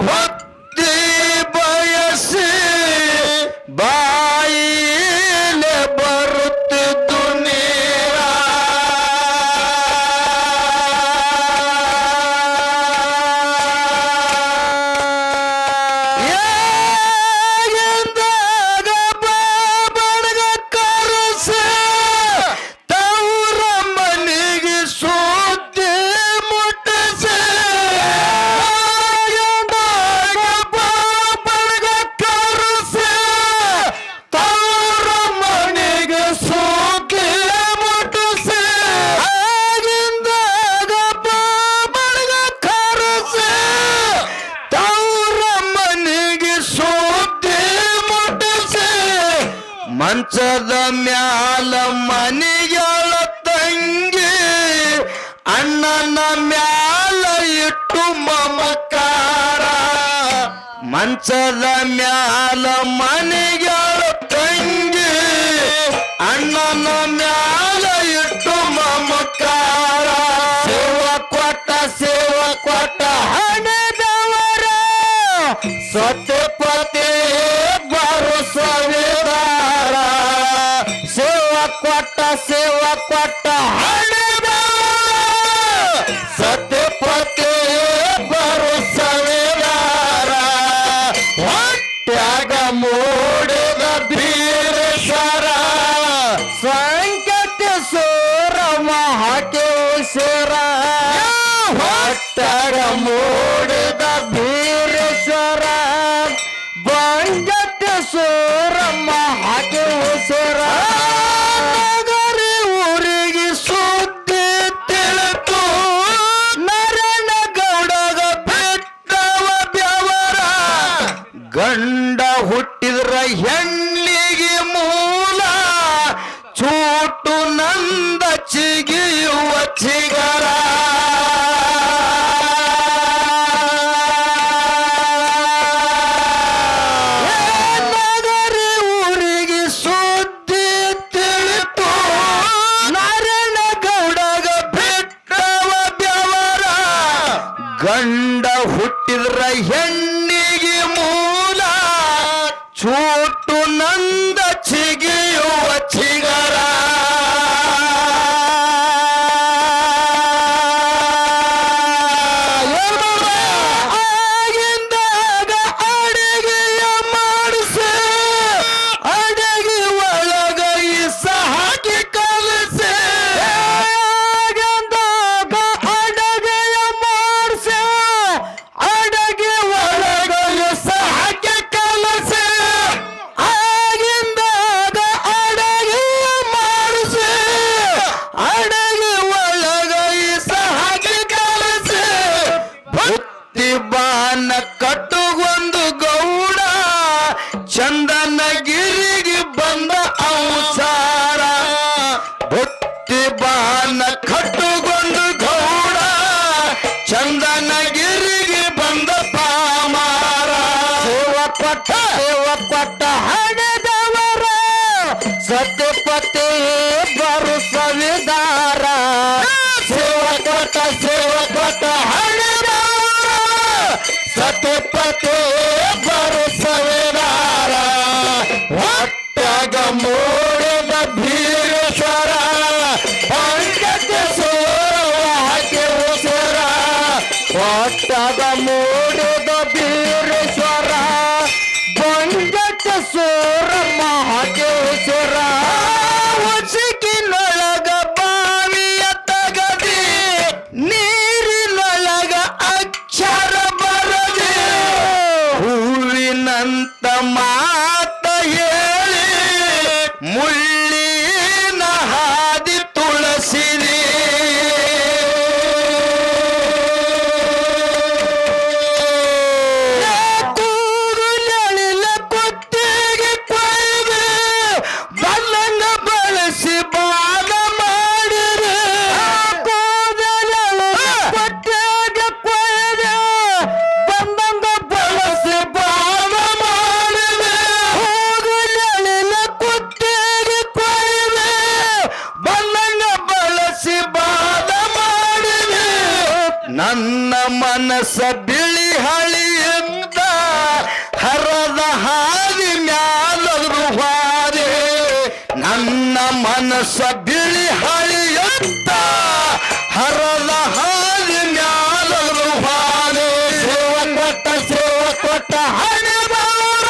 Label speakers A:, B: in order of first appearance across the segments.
A: ಭಕ್ತಿ ಬಯಸಿ ಬಾಯಿಲೆ ಬರುತ್ತಿದ್ದು ನೀರ ಬಾಬಣಗ ಕರಸ ತವರ ಮನೆಗೆ ಸುದ್ದಿ ಮುಟ್ಟಿಸ ಬಾಬಣಗ ಕರಸ ತವರ ಮನೆಗೆ ಸುದ್ದಿ ಮುಟ್ಟಿಸ ಆಗಿಂದಾಗ ಬಾಬಣಗ ಕರಸ ತವರ ಮನೆಗೆ ಸುದ್ದಿ ಮುಟ್ಟಿಸ ಮಂಚದ ಮ್ಯಾಲ ಮನೆಗಳ ತಂಗಿ ಅಣ್ಣನ ಮ್ಯಾಲ ಇಟ್ಟು ಮಮಕಾರ ಮಂಚದ ಮ್ಯಾಲ ಮನೆಗಳ ತಂಗಿ ಅಣ್ಣನ ಮ್ಯಾಲ ಇಟ್ಟು ಮಮಕಾರ ಸೇವ ಕೊಟ್ಟ ಹಣದವರ ಸತ್ಯಪತಿ ಬರು ಸವಿದಾರ ಸೇವ ಕೊಟ್ಟ ಹಣದವರ ಸತ್ಯಪತಿ ಬರು ಸವಿದಾರ ಹೊಟ್ಯಾಗ ಮೂಡಿದ ಬೀರೇಶ್ವರ ಸಂಕಟ ಸೂರ ಮಹಾಕೇಶ್ವರ ಹೊಟ್ಯಾಗ ಮೂಡಿದ ಬೀರೇಶ್ವರ ಬಂಜಟ ಸೂರ ಮಹಾಕೇಶ್ವರ ನಗರಿ ಊರಿಗೆ ಸುದ್ದಿ ತಿಳಿತು ನರನ ಗೌಡಗ ಬಿಟ್ಟವ ಬೆವರ ಗಂಡ ಹುಟ್ಟಿದ್ರ ಹೆಣ್ಣಿಗೆ ಮೂಲ ಚೂಟು ನಂದ ಚಿಗಿಯುವ ಚಿಗರ ನಗರಿ ಊರಿಗೆ ಸುದ್ದಿ ತಿಳಿತು ನಾರಾಯಣ ಗೌಡಗ ಬಿಟ್ಟವ ಬೆವರ ಗಂಡ ಹುಟ್ಟಿದ್ರ ಹೆಣ್ಣಿಗೆ ಮೂಲ ಚೂಟು ನಂದ ಚಿಗಿಯುವ ಚಿಗರ ಆಗಿಂದಾಗ ಅಡಿಗೆಯ ಮಾಡಿಸಿ ಅಡಿಗೆ ಒಳಗ ಇಸ ಹಾಕಿ ಕಲಿಸಿ ಆಗಿಂದಾಗ ಅಡಿಗೆಯ ಮಾಡಿಸಿ ಅಡಿಗೆ ಒಳಗ ಇಸ ಹಾಕಿ ಕಲಿಸಿ ಆಗಿಂದಾಗ ಅಡಿಗೆಯ ಮಾಡಿಸಿ ಅಡಿಗೆ ಒಳಗ ಇಸ ಹಾಕಿ ಕಲಿಸಿ ಭಕ್ತಿ ಬಾನ ಕಟ್ಟುಗೊಂದು ಗೌಡ ಚಂದನಗಿರಿಗೆ ಬಂದ ಅವಸಾರ ಭಕ್ತಿ ಬಾನ ಕಟ್ಟುಗೊಂದು ಗೌಡ ಚಂದನಗಿರಿಗೆ ಬಂದ ಪಾಮಾರ ಸೇವ ಕೊಟ್ಟ ಹಣದವರ ಸತ್ಯಪತಿ ಬರು ಸವಿದಾರ ಸೇವ ಕೊಟ್ಟ ಹಣದವರ ಸತ್ಯಪತಿ ಬರು ಸವಿದಾರ ಹೊಟ್ಟಾಗ ಮೂಡಿದ ಭೀರೇಶ್ವರ ಪಂಕಜ ಸೂರವ ಹಾಕಿ ಉಸಿರ ಹೊಟ್ಟಾಗ ಮೂಡಿದ ಭೀರೇಶ್ವರ ಬಂಜಟ ಸೂರ ಮಹಾಕೇಶ್ವರ ಉಸಿಕಿನೊಳಗ ಬಾವಿಯ ತಗದಿ ನೀರಿನೊಳಗ ಅಕ್ಷರ ಬರದೆ ಹೂವಿನಂತ ಮಾತ ಹೇಳಿ ಮುಳ್ಳಿನ ಹಾದಿ ತುಳಸಿದೆ ಕೂಗುಲೆಳಿಲ ಕುತ್ತಿಗೆ ಕೊಯ್ದೆ ಬಲ್ಲಂಗ ಬಳಸಿ ಬಾಲ ಮಾಡಿದೆ ಕೂದಲೆಳಿಲ ಕುತ್ತಿಗೆ ಕೊಯ್ದೆ ಬಂದಂಗ ಬಳಸಿ ಬಾಲ ಮಾಡಿದೆ ಕೂಗುಲೆಳಿಲ ಕುತ್ತಿಗೆ ಕೊಯ್ದೆ ಬಲ್ಲಂಗ ಬಳಸಿ ಬಾಲ ಮಾಡಿದೆ ನನ್ನ ಮನಸ್ಸ ಬಿಳಿ ಬಿಳಿ ಹಳಿಯಿಂದ ಹರದ ಹಾದಿ ಮ್ಯಾಲದ್ರು ಹಾದಿ ನನ್ನ ಮನಸ್ಸ ಬಿಳಿ ಹಳಿಯಂತ ಹರದ ಹಾದಿ ಮ್ಯಾಲದ್ರು ಹಾದಿ ಸೇವ ಕೊಟ್ಟ ಹಣಿದವರ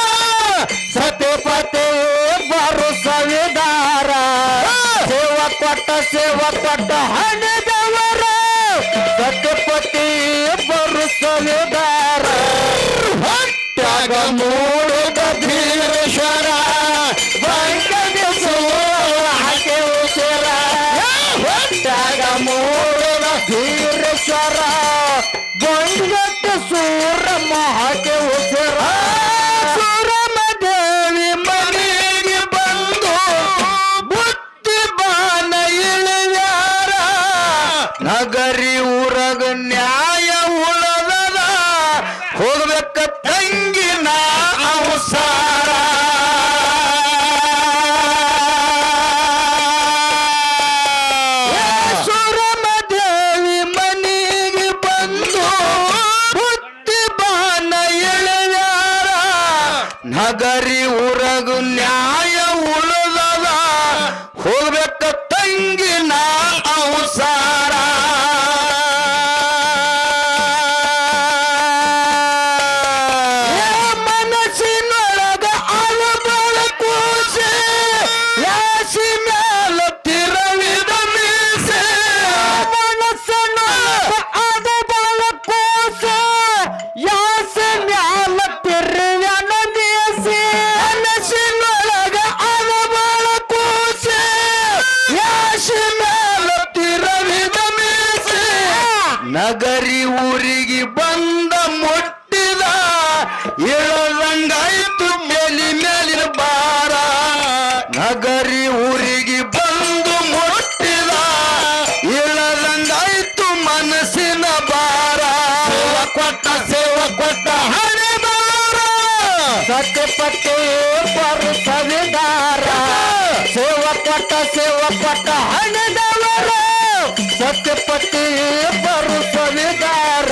A: ಸತಿಪತಿ ಬರು ಸವಿದಾರ ಸೇವ ಕೊಟ್ಟ ಹಣಿದವರ ಸತಿಪತಿ ಬರು ಸವಿದಾರ ಹೊಟ್ಟಾಗ ಮೂಡಿದ ಭೀರೇಶ್ವರ ಹಾಕಿ ಉಸಿರ ಹೊಟ್ಟಾಗ ಮೂಡಿದ ಭೀರೇಶ್ವರ ಬಂಗಟ್ಟ ಸೂರಮ್ಮ ಹಾಕಿ ಉಸಿರ ಸೂರಮ್ಮ ದೇವಿ ಮನೆಗೆ ಬಂದು ಬುದ್ಧಿ ಬಾನ ಇಳಿಯಾರ ನಗರಿ ಊರಗ ನ್ಯಾಯ ಉಳದದ ಹೋಗ್ಬೇಕ ತಂಗಿನ ಅವಸಾರ ಸೂರಮ್ಮ ದೇವಿ ಮನೆಗೆ ಬಂದು ಬುದ್ಧಿ ಬಾನ ಇಳಿಯಾರ ನಗರಿ ಊರಗ ನ್ಯಾಯ ಉಳದದ ಹೋಗ್ಬೇಕ ತಂಗಿನ ಅವಸಾರ ಮನಸ್ಸಿನೊಳಗ ಅಳಬಳ ಕೂಸೆ ಯಾಸಿ ಮ್ಯಾಲ ತಿರವಿದ ಮೀಸೆ ಮನಸ್ಸಿನೊಳಗ ಅಳಬಳ ಕೂಸೆ ಯಾಸಿ ಮ್ಯಾಲ ತಿರುವನ ಮೀಸೆ ಮನಸ್ಸಿನೊಳಗ ಅಳಬಳ ಕೂಸೆ ಯಾಸಿ ಮ್ಯಾಲ ತಿರವಿದ ಮೀಸೆ ನಗರಿ ಊರಿಗೆ ಬಂದ ಮುಟ್ಟಿದ ಇಳದಂಗಾಯ್ತು ಮೇಲಿನ ಬಾರ ನಗರಿ ಊರಿಗೆ ಬಂದು ಮುಟ್ಟಿದ ಇಳದಂಗಾಯ್ತು ಮನಸ್ಸಿನ ಬಾರ ಸೇವ ಕೊಟ್ಟ ಹಣೆದಾರ ಸತ್ಯಪತಿ ಬರು ಸವಿದಾರ ಸೇವ ಕೊಟ್ಟ ಹಣೆದವರ ಸತ್ಯಪತಿ ಬರು ಸವಿದಾರ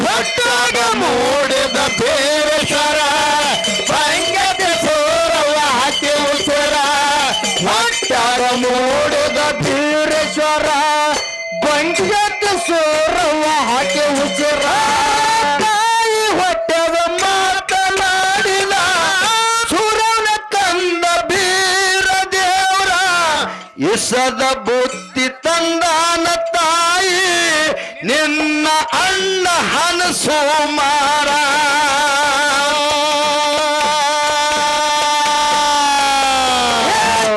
A: ಹೊಟ್ಟಾಗ ಮೂಡಿದ ಭೀರೇಶ್ವರ ಭಂಗದ ಸೂರವ ಹಾಕಿ ಉಸಿರ ಹೊಟ್ಟಾಗ ಮೂಡಿದ ಭೀರೇಶ್ವರ ಭಂಗದ ಸೂರವ ಹಾಕಿ ಉಸಿರ ತಾಯಿ ಹೊಟ್ಟೆದ ಮಾತನಾಡಿದ ಸುರನ ಕಂದ ಬೀರ ದೇವ್ರ ಇಸದ ಬುದ್ಧಿ ತಂದಾನ ತಾಯಿ ನಿನ್ನ ಅಣ್ಣ ಹನಸುಮಾರ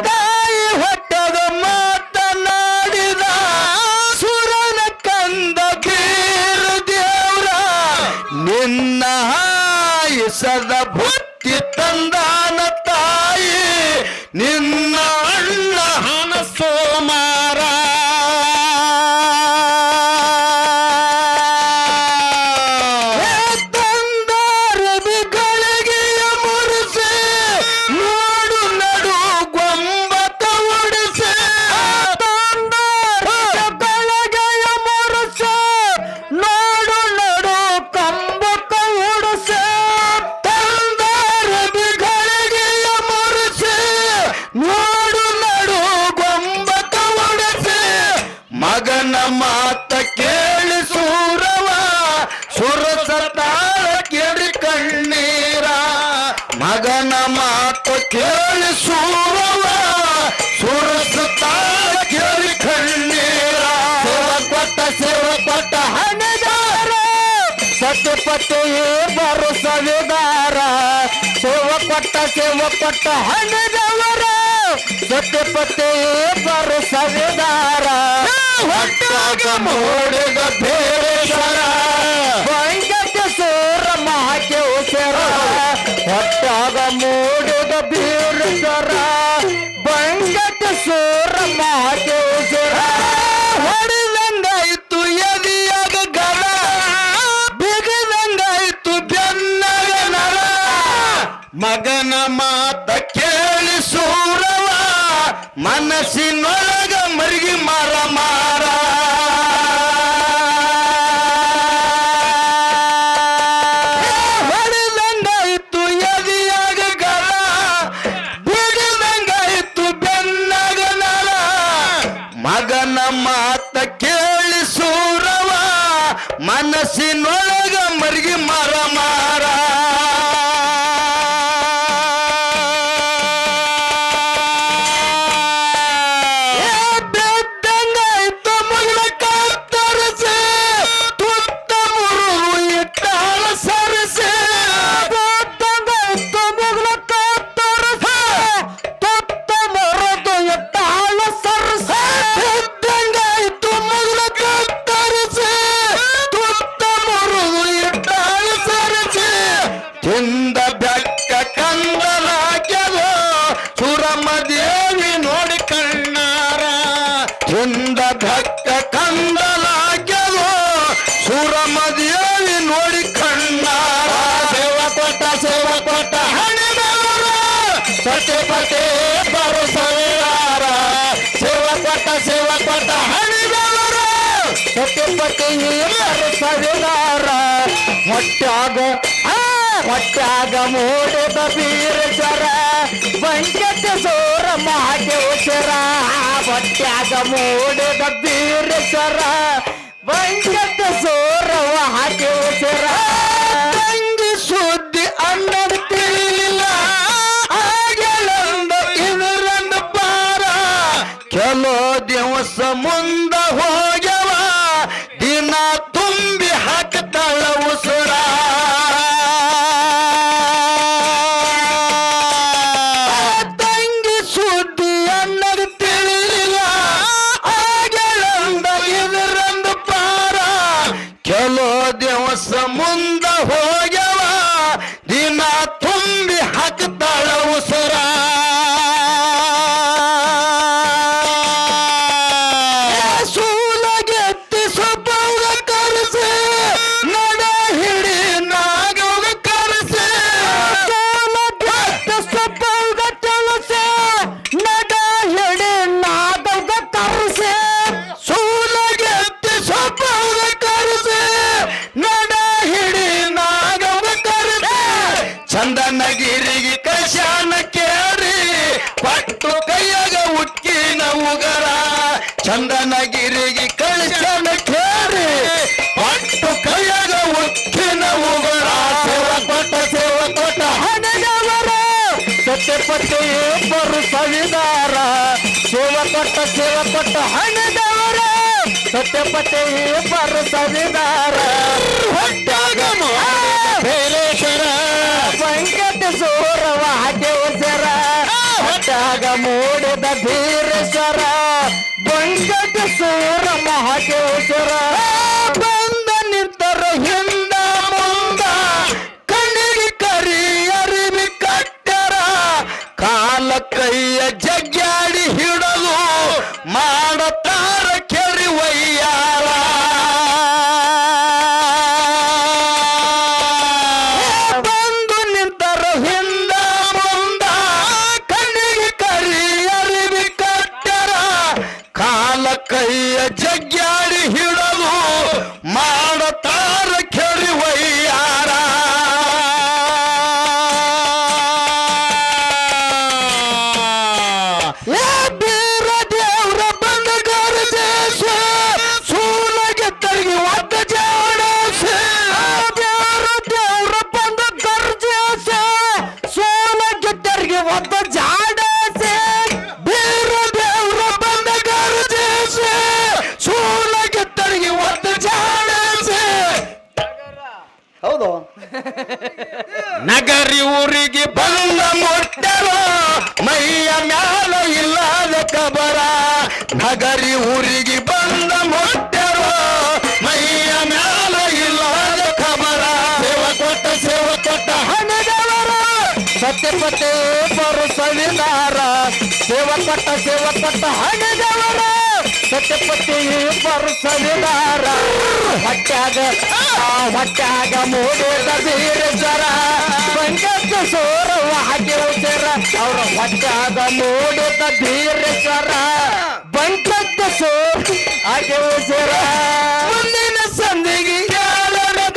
A: ತಾಯಿ ಹೊಟ್ಟದ ಮಾತನಾಡಿದ ಸುರನ ಕಂದ ಬೀರ ದೇವ್ರ ನಿನ್ನ ಇಸದ ಬುದ್ಧಿ ತಂದಾನ ತಾಯಿ ನಿನ್ನ ಅಣ್ಣ ಹನಸುಮಾರ ತಂದಾರಬಿಗಳಿಗೆಯ ಮುರಿಸೆ ನೋಡು ನಡು ಗೊಂಬತ ಉಡಿಸೆ ತಂದಾರಬಿಗಳಿಗೆಯ ಮುರಿಸೆ ನೋಡು ನಡು ಕಂಬತ ಉಡಿಸೆ ತಂದಾರಬಿಗಳಿಗೆಯ ಮುರಿಸೆ ನೋಡು ನಡು ಗೊಂಬತ ಉಡಿಸೆ ಮಗನ ಮಾತ ಕೇಳಿ ಸೂರವ ಸುರಸತಾಳ ಕೇಳಿ ಕಣ್ಣೀರ ಮಗನ ಮಾತು ಕೇಳಿ ಸೂರವ ಸುರಸತಾಳ ಕೇಳಿ ಕಣ್ಣೀರ ಸೇವ ಕೊಟ್ಟ ಹಣೆದಾರ ಸತ್ಯಪತಿ ಬರು ಸವಿದಾರ ಸೇವ ಕೊಟ್ಟ ಹಣೆದವರ ಸತ್ಯಪತಿ ಬರು ಸವಿದಾರ ಹೊಟ್ಟಾಗ ಮೂಡಿದ ಭೀರೇಶ್ವರ ಭಂಗದ ಸೂರಮ್ಮ ಹಾಕಿ ಉಸಿರ ಹೊಟ್ಟಾಗ ಮೂಡಿದ ಭೀರೇಶ್ವರ ಭಂಗದ ಸೂರಮ್ಮ ಹಾಕಿ ಉಸಿರ ಹೊಡೆದಂಗಾಯ್ತು ಎದಿಯಾಗ ಗಲ ಬಿಗದಂಗಾಯ್ತು ಬೆನ್ನಗ ನರ ಮಗನ ಮಾತ ಕೇಳಿ ಸೂರವ ಮನಸ್ಸಿನೊಳಗ ಮರಿಗಿ ಮಾರ ಮಾರ ಹಿಂದ ಬೆಕ್ಕ ಕಂದಲಾಗ್ಯದೋ ಸುರಮ ದೇವಿ ನೋಡಿ ಕಣ್ಣಾರ ಹಿಂದ ಬೆಕ್ಕ ಕಂದಲಾಗ್ಯದೋ ಸುರಮ ದೇವಿ ನೋಡಿ ಕಣ್ಣಾರ ಸೇವ ಕೊಟ್ಟ ಹಣಿದವರ ಸತ್ಯಪತಿ ಬರು ಸವಿದಾರ ಸೇವ ಕೊಟ್ಟ ಹಣಿದವರ ಸತ್ಯಪತಿ ಬರು ಸವಿದಾರ ಹೊಟ್ಯಾಗ ಮೂಡಿದ ಬೀರಚರ ಬಂಕಟ ಸೋರ ಮಹಾದೇವಚರ ಹೊಟ್ಯಾಗ ಮೂಡಿದ ಬೀರಚರ ಬಂಕಟ ಸೋರ ಮಹಾದೇವಚರ ತಂಗಿ ಸುದ್ದಿ ಅನ್ನದ ತಿಳಿಲಿಲ್ಲ ಆಗಲಂದ ಇದರಂದ ಪಾರ ಕೆಲೋ ದಿವಸ ಮುಂದ ಹೋಗ್ಯವ ದಿನ ತುಂಬಿ ಹಾಕತಾಳ ಉಸುರ ತಂಗಿ ಸುದ್ದಿ ಅನ್ನದ ತಿಳಿಲಿಲ್ಲ ಆಗಲಂದ ಇದರಂದ ಪಾರ ಕೆಲೋ ದಿವಸ ಮುಂದ ಹೋಗ್ಯವ ದಿನ ತುಂಬಿ ಹಾಕತಾಳ ಉಸುರ ಸೂಲಗೆತ್ತಿ ಸೊಪ್ಪಗ ಕರೆಸಿ ನಡ ಹಿಡಿ ನಾಗವ ಕರೆಸಿ ಸೂಲಗೆತ್ತಿ ಸೊಪ್ಪಗ ಕರೆಸಿ ನಡ ಹಿಡಿ ನಾಗವ ಕರೆಸಿ ಸೂಲಗೆತ್ತಿ ಸೊಪ್ಪಗ ಕರೆಸಿ ನಡ ಹಿಡಿ ನಾಗವ ಕರೆಸಿ ಚಂದನಗಿರಿಗೆ ಕಶಾನ ಕೇರಿ ಪಟ್ಟು ಕೈಯಾಗ ಉಕ್ಕಿನ ಉಗರ ಚಂದನಗಿರಿಗೆ ಕಳಶನ ಕೇರಿ ಪಟ್ಟು ಕೈಯಾಗ ಉಕ್ಕಿನ ಉಗರ ಸೇವ ಕೊಟ್ಟ ಹಣದವರ ಸತ್ಯಪತಿ ಬರು ಸವಿದಾರ ಸೇವ ಕೊಟ್ಟ ಹಣದವರ ಸತ್ಯಪತಿ ಬರು ಸವಿದಾರ ಹೊಟ್ಟಾಗ ಭೈರೇಶ್ವರ ಬಂಕಟ ಸೋರವ ದೇವಸರ ಹೊಟ್ಟಾಗ ಮೂಡಿದ ಭೀರೇಶ್ವರ ಬಂಕಟ ಸೂರ ಮಹಾದೇವಸರ ಬಂದ ನಿಂತರ ಹಿಂದ ಮುಂದ ಕಣ್ಣಿಗೆ ಕರಿ ಅರಿವಿ ಕಟ್ಟರ ಕಾಲ ಕೈಯ ಜಗ್ಗಾಡಿ ಹಿಡಲು ಮಾಡತಾರ ಕೆರಿ ವಯ್ಯಾರ ಬಂದು ನಿಂತರ ಹಿಂದ ಮುಂದ ಕಣ್ಣಿಗೆ ಕರಿ ಅರಿವಿ ಕಟ್ಟರ ಕಾಲ ಕೈಯ ಜಗ್ಗಾಡಿ ಹಿಡಲು ಮಾಡತಾರ ಕೆರಿ ವಯ್ಯಾರ ಬೀರ ದೇವ್ರ ಬಂದ ಗರ್ಜೇಶ ಸೂಲಗೆ ತರಗಿ ಒದ್ದ ಜಾಡೇಶ ಬೀರ ದೇವ್ರ ಬಂದ ಗರ್ಜೇಶ ಸೂಲಗೆ ತರಗಿ ಒದ್ದ ಜಾಡೇಶ ಬೀರ ದೇವ್ರ ಬಂದ ಗರ್ಜೇಶ ಸೂಲಗೆ ತರಗಿ ಒದ್ದ ಜಾಡೇಶ
B: ಹೌದು
A: ನಗರಿ ಊರಿಗೆ ಬಂದ ಮೊಟ್ಟರ ಮೈಯ ಮ್ಯಾಲ ಇಲ್ಲದ ಕಬರ ನಗರಿ ಊರಿಗೆ ಬಂದ ಮೊಟ್ಟರ ಮೈಯ ಮ್ಯಾಲ ಇಲ್ಲದ ಕಬರ ಸೇವ ಕೊಟ್ಟ ಹಣದವರ ಸತ್ಯಪತಿ ಬರು ಸವಿದಾರ ಸೇವ ಕೊಟ್ಟ ಹಣದವರ ಸತ್ಯಪತಿ ಬರು ಸವಿದಾರ ಹೊಟ್ಯಾಗ ಮೂಡಿದ ಬೀರೇಶ್ವರ ಬಂಕಟ ಸೋರ ಹಾಕಿರ ಅವರ ಹೊಟ್ಯಾಗ ಮೂಡಿದ ಬೀರೇಶ್ವರ ಬಂಕಟ ಸೋರ ಹಾಕಿರ ಮುಂದಿನ ಸಂದಿಗೆ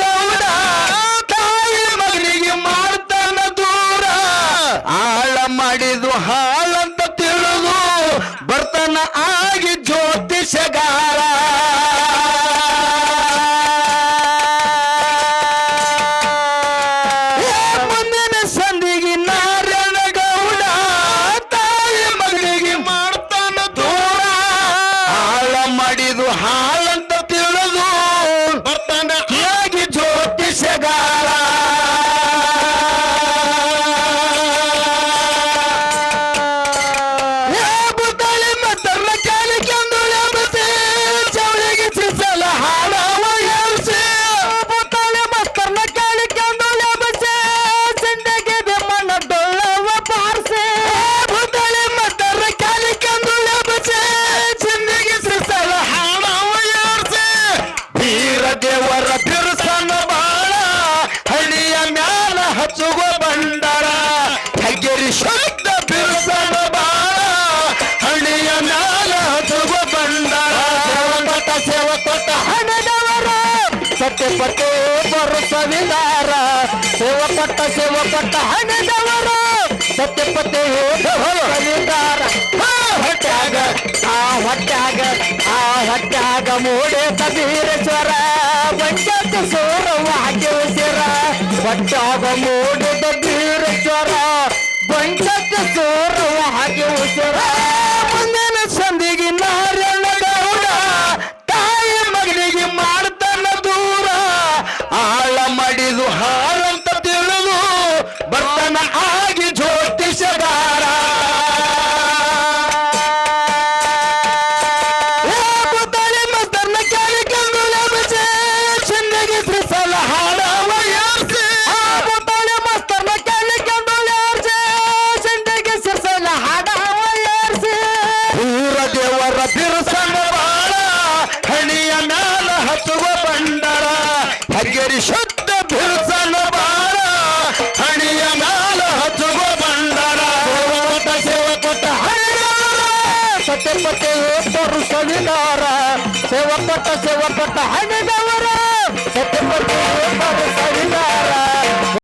A: ಗೌಡ ತಾಯಿ ಮಗನಿಗೆ ಮಾಡ್ತಾನ ದೂರ ಆಳ ಮಾಡಿದು ಹಾಳಂತ ತಿಳಿದು ಬರ್ತಾನ ಆಗಿ ಜ್ಯೋತಿಷಗಾರ ಮುಂದಿನ ಸಂದಿಗೆ ನಾರಾಯಣ ಗೌಡ ತಾಯಿ ಮಗನಿಗೆ ಮಾಡ್ತಾನ ದೂರ ಆಳ ಮಾಡಿದು ಹಾಳಂತ ತಿಳಿದು ಹಚ್ಚುವ ಬಂಡಾರ ಹೆಗ್ಗೇರಿ ಶುದ್ಧ ಬಿರುಸನ ಬಾಳ ಹಣಿಯ ಮ್ಯಾಲ ಹಚ್ಚುವ ಬಂಡಾರ ಸೇವ ಕೊಟ್ಟ ಹಣದವರ ಸತ್ಯಪಟ್ಟೆ ಬರುಸವಿದಾರ ಸೇವ ಕೊಟ್ಟ ಹಣದವರ ಸತ್ಯಪಟ್ಟೆ ಬರುಸವಿದಾರ ಹೊಟ್ಯಾಗ ಮೂಡೆ ಕಬೀರೇಶ್ವರ ಬಂಜಕ್ಕೆ ಸೂರವಾಗಿ ಉಸಿರ ಹೊಟ್ಯಾಗ ಮೂಡಿದ ಬೀರೇಶ್ವರ ಬಂಜಕ್ಕೆ ಸೂರವಾಗಿ ಉಸಿರ ಮುಂದಿನ ಸಂದಿಗೆ ನಾರಾಯಣ ಗೌಡ ತಾಯಿ ಮಗನಿಗೆ ಮಾಡ್ತಾನ ದೂರ ಆಳ ಮಡಿದು ಹಾರಂತ ತಿಳಿದು ಬರ್ತಾನ ಆಗಿ ಜ್ಯೋತಿಷಗಾರ ಹೆಗ್ಗೇರಿ ಶುದ್ಧ ಬಿರುಸನ ಬಾಳ ಹಣಿಯ ಮ್ಯಾಲ ಹಚ್ಚುವ ಬಂಡಾರ ಸೇವ ಕೊಟ್ಟ ಸತ್ಯಪಟ್ಟೆ ಬರುಸವಿದಾರ ಸೇವ ಕೊಟ್ಟ ಹಣಿದವರ ಸತ್ಯಪಟ್ಟೆ ಬರುಸವಿದಾರ